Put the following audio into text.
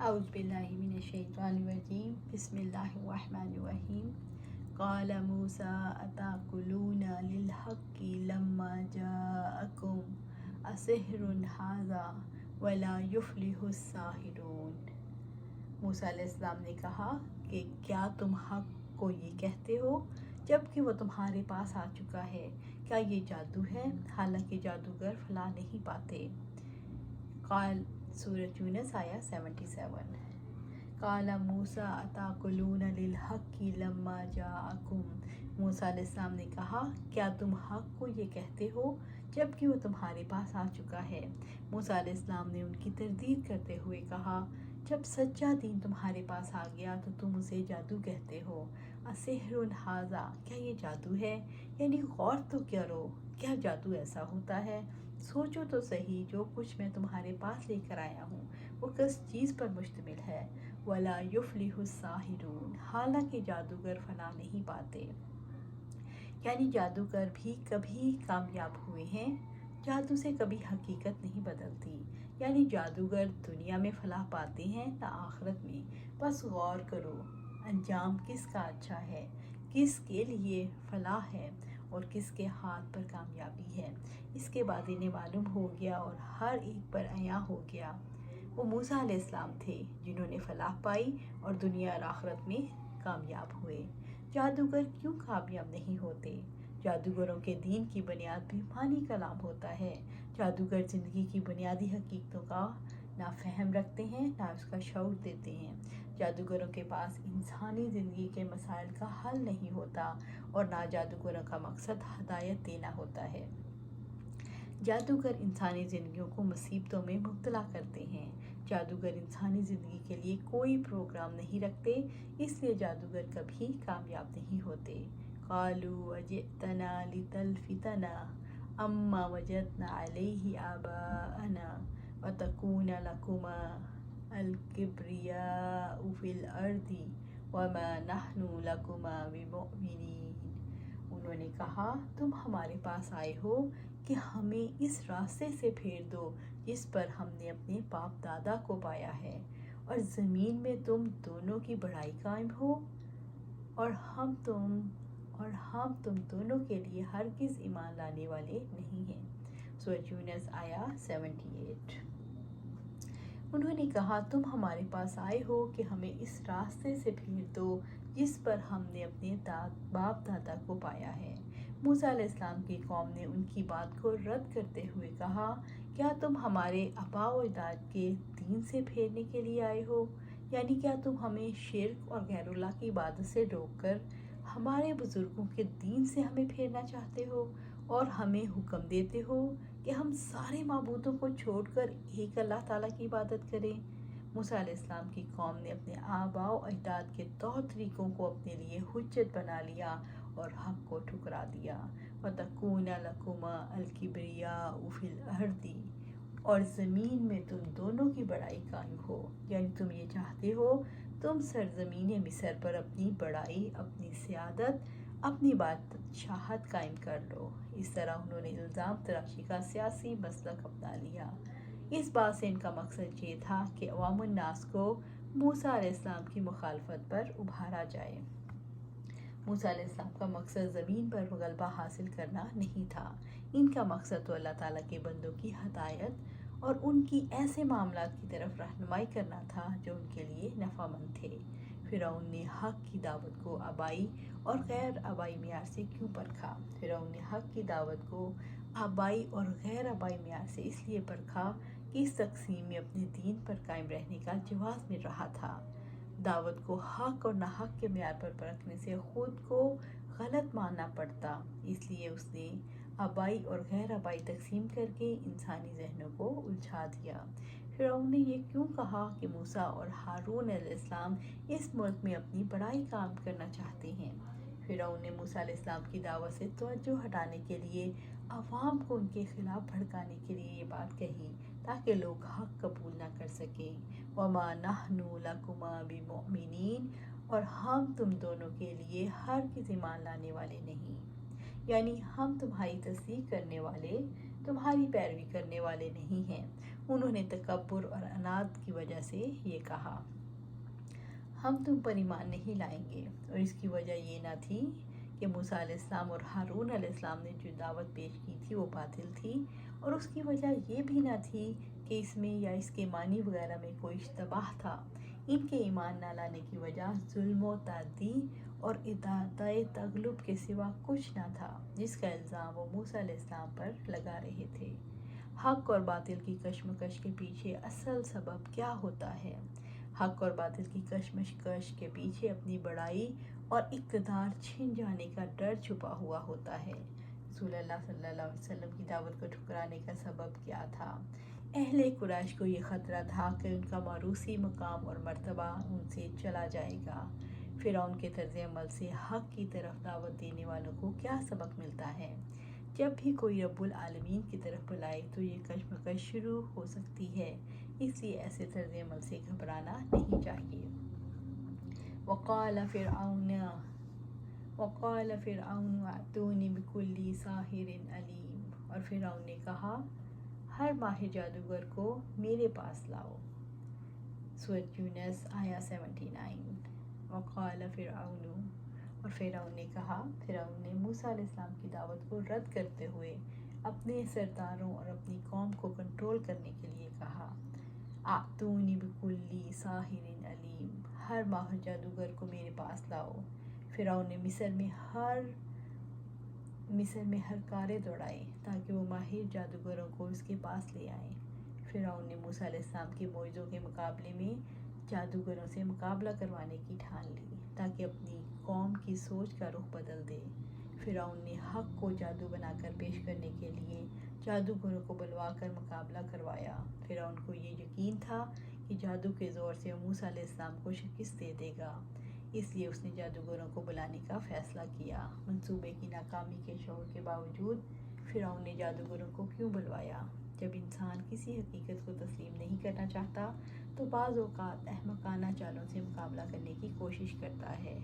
اعوذ باللہ من الشیطان الرجیم بسم اللہ الرحمن الرحیم قال موسیٰ اتأکلون للحق لما جاءکم اسحر ھذا ولا یفلح الساحرون۔ موسیٰ علیہ السلام نے کہا کہ کیا تم حق کو یہ کہتے ہو جب کہ وہ تمہارے پاس آ چکا ہے؟ کیا یہ جادو ہے؟ حالانکہ جادوگر فلاح نہیں پاتے۔ قال سورۃ یونس آیا 77۔ قال موسیٰ اتأکلون للحق لما جاءکم۔ موسیٰ علیہ السلام نے کہا کیا تم حق کو یہ کہتے ہو جب کہ وہ تمہارے پاس آ چکا ہے؟ موسیٰ علیہ السلام نے ان کی تردید کرتے ہوئے کہا جب سچا دین تمہارے پاس آ گیا تو تم اسے جادو کہتے ہو۔ اسحر ھذا، کیا یہ جادو ہے؟ یعنی غور تو کرو، کیا جادو ایسا ہوتا ہے؟ سوچو تو صحیح، جو کچھ میں تمہارے پاس لے کر آیا ہوں وہ کس چیز پر مشتمل ہے؟ وَلَا يُفْلِحُ السَّاحِرُونَ، حالانکہ جادوگر فلاح نہیں پاتے۔ یعنی جادوگر بھی کبھی کامیاب ہوئے ہیں، جادو سے کبھی حقیقت نہیں بدلتی۔ یعنی جادوگر دنیا میں فلاح پاتے ہیں نہ آخرت میں۔ بس غور کرو، انجام کس کا اچھا ہے، کس کے لیے فلاح ہے اور کس کے ہاتھ پر کامیابی ہے۔ اس کے بعد انہیں معلوم ہو گیا اور ہر ایک پر عیاں ہو گیا، وہ موسیٰ علیہ السلام تھے جنہوں نے فلاح پائی اور دنیا اور آخرت میں کامیاب ہوئے۔ جادوگر کیوں کامیاب نہیں ہوتے؟ جادوگروں کے دین کی بنیاد بھی معنی کلام ہوتا ہے۔ جادوگر زندگی کی بنیادی حقیقتوں کا نہ فہم رکھتے ہیں نہ اس کا شعور دیتے ہیں۔ جادوگروں کے پاس انسانی زندگی کے مسائل کا حل نہیں ہوتا اور نہ جادوگروں کا مقصد ہدایت دینا ہوتا ہے۔ جادوگر انسانی زندگیوں کو مصیبتوں میں مبتلا کرتے ہیں۔ جادوگر انسانی زندگی کے لیے کوئی پروگرام نہیں رکھتے، اس لیے جادوگر کبھی کامیاب نہیں ہوتے۔ قالوا اجئتنا لتلفتنا عما وجدنا علیہ آباءنا وتکون لکما الکبریاء فی الارض وما نحن لکما بمؤمنین۔ انہوں نے کہا تم ہمارے پاس آئے ہو کہ ہمیں اس راستے سے پھیر دو جس پر ہم نے اپنے باپ دادا کو پایا ہے، اور زمین میں تم دونوں کی بڑائی قائم ہو، اور ہم تم دونوں کے لیے ہرگز ایمان لانے والے نہیں ہیں۔ سورۃ یونس آیا 78۔ انہوں نے کہا تم ہمارے پاس آئے ہو کہ ہمیں اس راستے سے پھیر دو جس پر ہم نے اپنے باپ دادا کو پایا ہے۔ موسیٰ علیہ السلام کی قوم نے ان کی بات کو رد کرتے ہوئے کہا کیا تم ہمارے آباء و اجداد کے دین سے پھیرنے کے لیے آئے ہو؟ یعنی کیا تم ہمیں شرک اور غیر اللہ کی عبادت سے روک کر ہمارے بزرگوں کے دین سے ہمیں پھیرنا چاہتے ہو اور ہمیں حکم دیتے ہو کہ ہم سارے معبودوں کو چھوڑ کر ایک اللہ تعالیٰ کی عبادت کریں؟ موسیٰ علیہ السلام کی قوم نے اپنے آباء و اجداد کے طور طریقوں کو اپنے لیے حجت بنا لیا اور حق کو ٹھکرا دیا۔ وَتَكُونَ لَكُمَا الْكِبْرِيَاءُ فِي الْأَرْضِ، اور زمین میں تم دونوں کی بڑائی قائم ہو۔ یعنی تم یہ چاہتے ہو تم سرزمین مصر پر اپنی بڑائی، اپنی سیادت، اپنی بادشاہت قائم کر لو۔ اس طرح انہوں نے الزام تراشی کا سیاسی مسلک اپنا لیا۔ اس بات سے ان کا مقصد یہ تھا کہ عوام الناس کو موسیٰ علیہ السلام کی مخالفت پر ابھارا جائے۔ موسیٰ علیہ السلام کا مقصد زمین پر غلبہ حاصل کرنا نہیں تھا، ان کا مقصد تو اللہ تعالیٰ کے بندوں کی ہدایت اور ان کی ایسے معاملات کی طرف رہنمائی کرنا تھا جو ان کے لیے نفع مند تھے۔ فرعون نے حق کی دعوت کو آبائی اور غیر آبائی معیار سے کیوں پرکھا؟ فرعون نے حق کی دعوت کو آبائی اور غیر آبائی معیار سے اس لیے پرکھا کہ اس تقسیم میں اپنے دین پر قائم رہنے کا جواز مل رہا تھا۔ دعوت کو حق اور ناحق کے معیار پر پرکھنے سے خود کو غلط ماننا پڑتا، اس لیے اس نے آبائی اور غیر آبائی تقسیم کر کے انسانی ذہنوں کو الجھا دیا۔ فرعون نے یہ کیوں کہا کہ موسیٰ اور ہارون علیہ السلام اس ملک میں اپنی بڑائی قائم کرنا چاہتے ہیں؟ فرعون نے موسیٰ علیہ السلام کی دعوت سے توجہ ہٹانے کے لیے، عوام کو ان کے خلاف بھڑکانے کے لیے یہ بات کہی تاکہ لوگ حق قبول نہ کر سکیں۔ وَمَا نَحْنُ لَكُمَا بِمُؤْمِنِينَ، اور ہم تم دونوں کے لیے ہرگز ایمان لانے والے نہیں۔ یعنی ہم تمہاری تصدیق کرنے والے، تمہاری پیروی کرنے والے نہیں ہیں۔ انہوں نے تکبر اور عناد کی وجہ سے یہ کہا، ہم تم پر ایمان نہیں لائیں گے، اور اس کی وجہ یہ نہ تھی کہ موسیٰ علیہ السلام اور ہارون علیہ السلام نے جو دعوت پیش کی تھی وہ باطل تھی، اور اس کی وجہ یہ بھی نہ تھی کہ اس میں یا اس کے معنی وغیرہ میں کوئی اشتباہ تھا۔ ان کے ایمان نہ لانے کی وجہ ظلم و تعدی اور ادارۂ تغلب کے سوا کچھ نہ تھا، جس کا الزام وہ موسیٰ علیہ السلام پر لگا رہے تھے۔ حق اور باطل کی کشمکش کے پیچھے اصل سبب کیا ہوتا ہے؟ حق اور باطل کی کشمکش کے پیچھے اپنی بڑائی اور اقتدار چھن جانے کا ڈر چھپا ہوا ہوتا ہے۔ رسول اللہ صلی اللہ علیہ وسلم کی دعوت کو ٹھکرانے کا سبب کیا تھا؟ اہل قریش کو یہ خطرہ تھا کہ ان کا موروثی مقام اور مرتبہ ان سے چلا جائے گا۔ فرعون کے طرز عمل سے حق کی طرف دعوت دینے والوں کو کیا سبق ملتا ہے؟ جب بھی کوئی رب العالمین کی طرف بلائے تو یہ کشمکش شروع ہو سکتی ہے، اس لیے ایسے طرز عمل سے گھبرانا نہیں چاہیے۔ وقال فرعون ائتونی بکل ساحر علیم، اور فرعون نے کہا، ہر ماہر جادوگر کو میرے پاس لاؤ۔ سورۃ یونس آیہ 79۔ وقال فرعون، اور فرعون نے کہا، فرعون نے موسیٰ علیہ السلام کی دعوت کو رد کرتے ہوئے اپنے سرداروں اور اپنی قوم کو کنٹرول کرنے کے لیے کہا، ائتونی بکل ساحر علیم، ہر ماہر جادوگر کو میرے پاس لاؤ۔ فرعون نے مصر میں ہر کارے دوڑائے تاکہ وہ ماہر جادوگروں کو اس کے پاس لے آئیں۔ فرعون نے موسیٰ علیہ السلام کے معجزوں کے مقابلے میں جادوگروں سے مقابلہ کروانے کی ٹھان لی تاکہ اپنی قوم کی سوچ کا رخ بدل دے۔ فرعون نے حق کو جادو بنا کر پیش کرنے کے لیے جادوگروں کو بلوا کر مقابلہ کروایا۔ فرعون کو یہ یقین تھا کہ جادو کے زور سے وہ موسیٰ علیہ السلام کو شکست دے دے گا، اس لیے اس نے جادوگروں کو بلانے کا فیصلہ کیا۔ منصوبے کی ناکامی کے شعور کے باوجود فرعون نے جادوگروں کو کیوں بلوایا؟ جب انسان کسی حقیقت کو تسلیم نہیں کرنا چاہتا تو بعض اوقات احمقانہ چالوں سے مقابلہ کرنے کی کوشش کرتا ہے۔